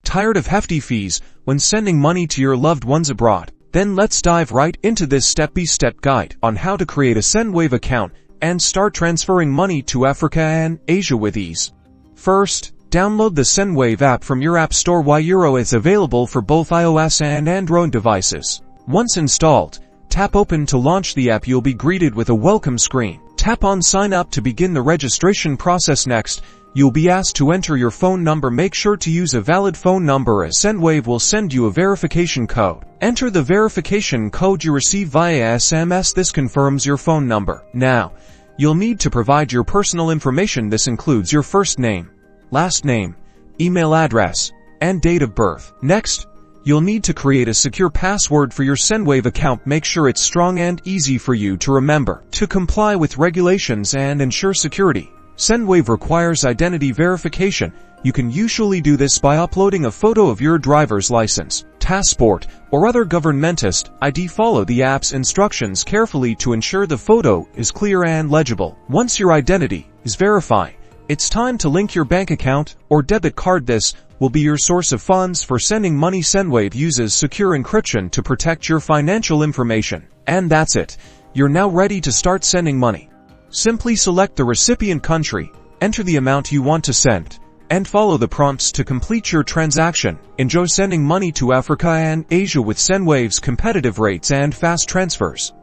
Tired of hefty fees when sending money to your loved ones abroad? Then let's dive right into this step-by-step guide on how to create a Sendwave account and start transferring money to Africa and Asia with ease. First, download the Sendwave app from your app store. Euro is available for both iOS and Android devices. Once installed, tap Open to launch the app. You'll be greeted with a welcome screen. Tap on Sign Up to begin the registration process. Next, you'll be asked to enter your phone number. Make sure to use a valid phone number, as Sendwave will send you a verification code. Enter the verification code you receive via SMS. This confirms your phone number. Now, you'll need to provide your personal information. This includes your first name, last name, email address, and date of birth. Next, you'll need to create a secure password for your Sendwave account. Make sure it's strong and easy for you to remember. To comply with regulations and ensure security, Sendwave requires identity verification. You can usually do this by uploading a photo of your driver's license, passport, or other governmentist ID. Follow the app's instructions carefully to ensure the photo is clear and legible. Once your identity is verified, it's time to link your bank account or debit card. This will be your source of funds for sending money. Sendwave uses secure encryption to protect your financial information. And that's it. You're now ready to start sending money. Simply select the recipient country, enter the amount you want to send, and follow the prompts to complete your transaction. Enjoy sending money to Africa and Asia with Sendwave's competitive rates and fast transfers.